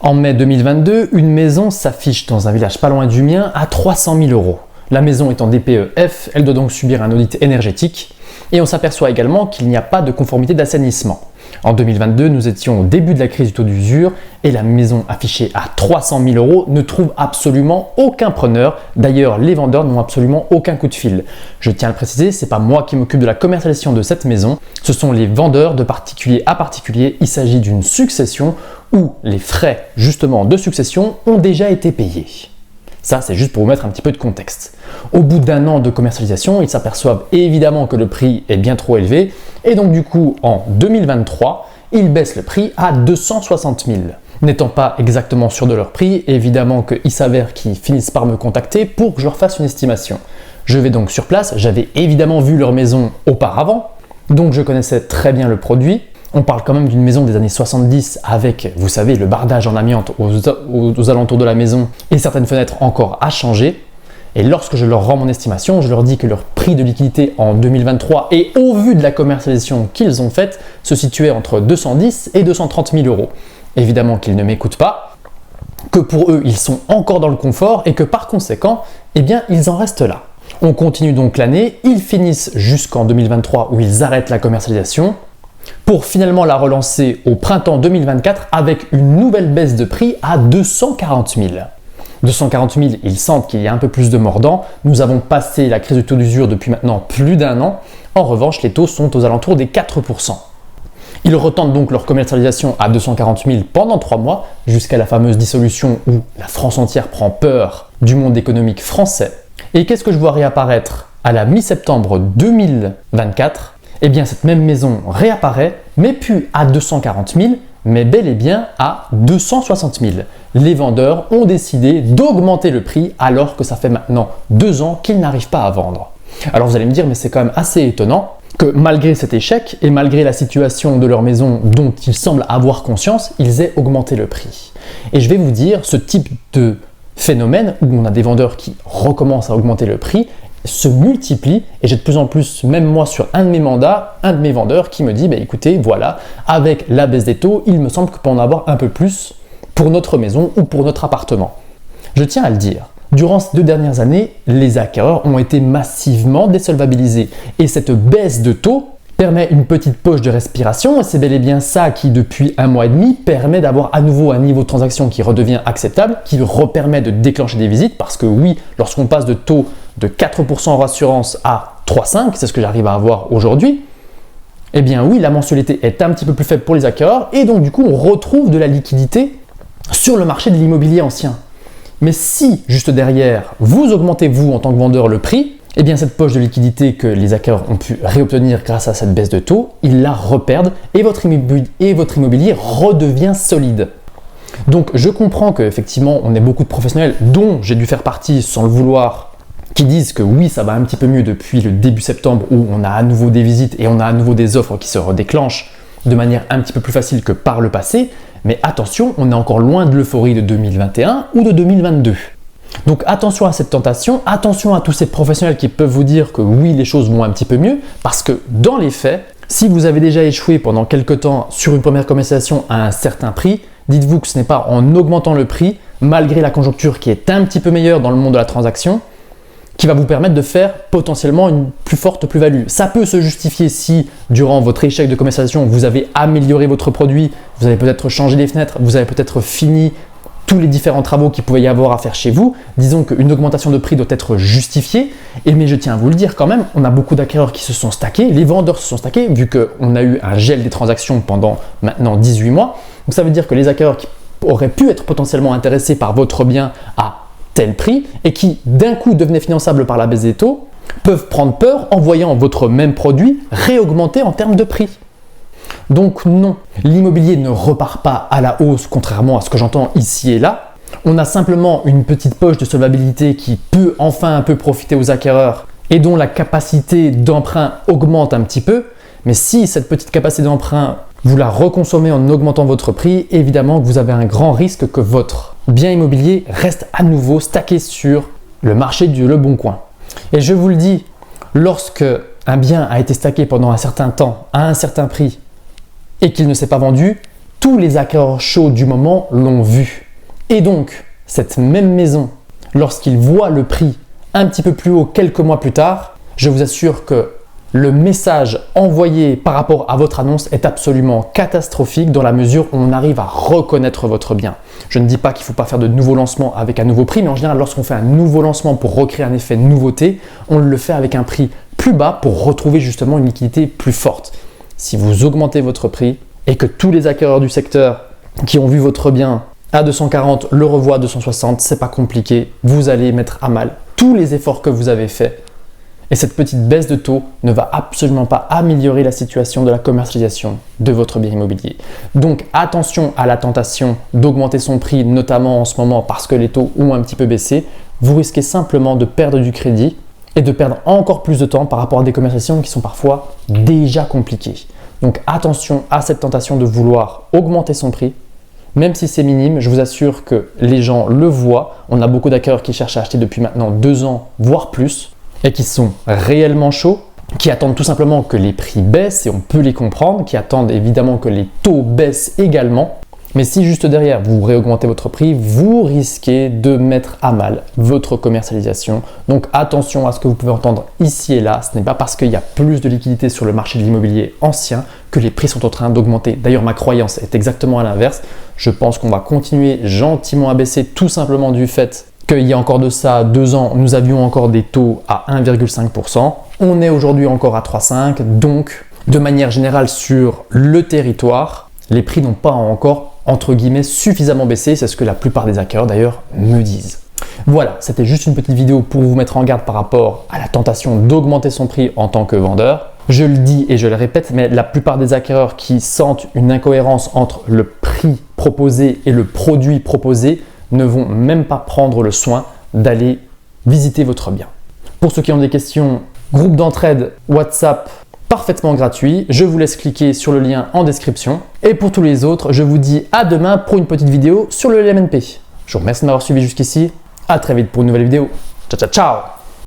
En mai 2022, une maison s'affiche dans un village pas loin du mien à 300 000 €. La maison est en DPE-F, elle doit donc subir un audit énergétique et on s'aperçoit également qu'il n'y a pas de conformité d'assainissement. En 2022, nous étions au début de la crise du taux d'usure et la maison affichée à 300 000 € ne trouve absolument aucun preneur. D'ailleurs, les vendeurs n'ont absolument aucun coup de fil. Je tiens à le préciser, c'est pas moi qui m'occupe de la commercialisation de cette maison, ce sont les vendeurs de particulier à particulier. Il s'agit d'une succession où les frais justement de succession ont déjà été payés. Ça, c'est juste pour vous mettre un petit peu de contexte. Au bout d'un an de commercialisation, ils s'aperçoivent évidemment que le prix est bien trop élevé et donc du coup, en 2023, ils baissent le prix à 260 000. N'étant pas exactement sûrs de leur prix, évidemment qu'il s'avère qu'ils finissent par me contacter pour que je leur fasse une estimation. Je vais donc sur place, j'avais évidemment vu leur maison auparavant, donc je connaissais très bien le produit. On parle quand même d'une maison des années 70 avec, vous savez, le bardage en amiante aux alentours de la maison et certaines fenêtres encore à changer. Et lorsque je leur rends mon estimation, je leur dis que leur prix de liquidité en 2023 et au vu de la commercialisation qu'ils ont faite, se situait entre 210 et 230 000 €. Évidemment qu'ils ne m'écoutent pas, que pour eux, ils sont encore dans le confort et que par conséquent, eh bien, ils en restent là. On continue donc l'année, ils finissent jusqu'en 2023 où ils arrêtent la commercialisation, pour finalement la relancer au printemps 2024 avec une nouvelle baisse de prix à 240 000. 240 000, ils sentent qu'il y a un peu plus de mordant. Nous avons passé la crise du taux d'usure depuis maintenant plus d'un an. En revanche, les taux sont aux alentours des 4%. Ils retentent donc leur commercialisation à 240 000 pendant 3 mois, jusqu'à la fameuse dissolution où la France entière prend peur du monde économique français. Et qu'est-ce que je vois réapparaître à la mi-septembre 2024 ? Eh bien, cette même maison réapparaît, mais plus à 240 000, mais bel et bien à 260 000. Les vendeurs ont décidé d'augmenter le prix alors que ça fait maintenant 2 ans qu'ils n'arrivent pas à vendre. Alors vous allez me dire, mais c'est quand même assez étonnant que malgré cet échec et malgré la situation de leur maison dont ils semblent avoir conscience, ils aient augmenté le prix. Et je vais vous dire, ce type de phénomène où on a des vendeurs qui recommencent à augmenter le prix se multiplie et j'ai de plus en plus, même moi sur un de mes mandats, un de mes vendeurs qui me dit écoutez, voilà, avec la baisse des taux, il me semble que peut en avoir un peu plus pour notre maison ou pour notre appartement. Je tiens à le dire, durant ces 2 dernières années, les acquéreurs ont été massivement désolvabilisés et cette baisse de taux permet une petite poche de respiration et c'est bel et bien ça qui, depuis 1 mois et demi, permet d'avoir à nouveau un niveau de transaction qui redevient acceptable, qui repermet de déclencher des visites parce que oui, lorsqu'on passe de taux de 4% en assurance à 3,5, c'est ce que j'arrive à avoir aujourd'hui, eh bien oui, la mensualité est un petit peu plus faible pour les acquéreurs et donc du coup, on retrouve de la liquidité sur le marché de l'immobilier ancien. Mais si, juste derrière, vous augmentez vous en tant que vendeur le prix, eh bien cette poche de liquidité que les acquéreurs ont pu réobtenir grâce à cette baisse de taux, ils la reperdent et votre immobilier redevient solide. Donc je comprends qu'effectivement on est beaucoup de professionnels dont j'ai dû faire partie sans le vouloir qui disent que oui ça va un petit peu mieux depuis le début septembre où on a à nouveau des visites et on a à nouveau des offres qui se redéclenchent de manière un petit peu plus facile que par le passé, mais attention, on est encore loin de l'euphorie de 2021 ou de 2022. Donc attention à cette tentation, attention à tous ces professionnels qui peuvent vous dire que oui, les choses vont un petit peu mieux, parce que dans les faits, si vous avez déjà échoué pendant quelques temps sur une première commercialisation à un certain prix, dites-vous que ce n'est pas en augmentant le prix, malgré la conjoncture qui est un petit peu meilleure dans le monde de la transaction, qui va vous permettre de faire potentiellement une plus forte plus-value. Ça peut se justifier si, durant votre échec de commercialisation, vous avez amélioré votre produit, vous avez peut-être changé les fenêtres, vous avez peut-être fini tous les différents travaux qu'il pouvait y avoir à faire chez vous. Disons qu'une augmentation de prix doit être justifiée. Mais je tiens à vous le dire quand même, on a beaucoup d'acquéreurs qui se sont stackés, les vendeurs se sont stackés, vu qu'on a eu un gel des transactions pendant maintenant 18 mois. Donc ça veut dire que les acquéreurs qui auraient pu être potentiellement intéressés par votre bien à tel prix et qui d'un coup devenaient finançables par la baisse des taux, peuvent prendre peur en voyant votre même produit réaugmenter en termes de prix. Donc non, l'immobilier ne repart pas à la hausse contrairement à ce que j'entends ici et là. On a simplement une petite poche de solvabilité qui peut enfin un peu profiter aux acquéreurs et dont la capacité d'emprunt augmente un petit peu. Mais si cette petite capacité d'emprunt, vous la reconsommez en augmentant votre prix, évidemment que vous avez un grand risque que votre bien immobilier reste à nouveau stacké sur le marché du Le Bon Coin. Et je vous le dis, lorsque un bien a été stacké pendant un certain temps à un certain prix et qu'il ne s'est pas vendu, tous les acquéreurs chauds du moment l'ont vu. Et donc, cette même maison, lorsqu'ils voient le prix un petit peu plus haut quelques mois plus tard, je vous assure que le message envoyé par rapport à votre annonce est absolument catastrophique dans la mesure où on arrive à reconnaître votre bien. Je ne dis pas qu'il ne faut pas faire de nouveaux lancements avec un nouveau prix, mais en général, lorsqu'on fait un nouveau lancement pour recréer un effet de nouveauté, on le fait avec un prix plus bas pour retrouver justement une liquidité plus forte. Si vous augmentez votre prix et que tous les acquéreurs du secteur qui ont vu votre bien à 240 le revoient à 260, c'est pas compliqué, vous allez mettre à mal tous les efforts que vous avez faits. Et cette petite baisse de taux ne va absolument pas améliorer la situation de la commercialisation de votre bien immobilier. Donc attention à la tentation d'augmenter son prix, notamment en ce moment parce que les taux ont un petit peu baissé. Vous risquez simplement de perdre du crédit et de perdre encore plus de temps par rapport à des commercialisations qui sont parfois déjà compliquées. Donc attention à cette tentation de vouloir augmenter son prix. Même si c'est minime, je vous assure que les gens le voient. On a beaucoup d'acquéreurs qui cherchent à acheter depuis maintenant 2 ans, voire plus, et qui sont réellement chauds, qui attendent tout simplement que les prix baissent, et on peut les comprendre, qui attendent évidemment que les taux baissent également. Mais si juste derrière, vous réaugmentez votre prix, vous risquez de mettre à mal votre commercialisation. Donc attention à ce que vous pouvez entendre ici et là. Ce n'est pas parce qu'il y a plus de liquidité sur le marché de l'immobilier ancien que les prix sont en train d'augmenter. D'ailleurs, ma croyance est exactement à l'inverse. Je pense qu'on va continuer gentiment à baisser tout simplement du fait qu'il y a encore de ça 2 ans, nous avions encore des taux à 1,5%. On est aujourd'hui encore à 3,5%. Donc, de manière générale sur le territoire, les prix n'ont pas encore, entre guillemets, suffisamment baissé. C'est ce que la plupart des acquéreurs d'ailleurs me disent. Voilà, c'était juste une petite vidéo pour vous mettre en garde par rapport à la tentation d'augmenter son prix en tant que vendeur. Je le dis et je le répète, mais la plupart des acquéreurs qui sentent une incohérence entre le prix proposé et le produit proposé ne vont même pas prendre le soin d'aller visiter votre bien. Pour ceux qui ont des questions, groupe d'entraide WhatsApp parfaitement gratuit. Je vous laisse cliquer sur le lien en description. Et pour tous les autres, je vous dis à demain pour une petite vidéo sur le LMNP. Je vous remercie de m'avoir suivi jusqu'ici. À très vite pour une nouvelle vidéo. Ciao, ciao, ciao!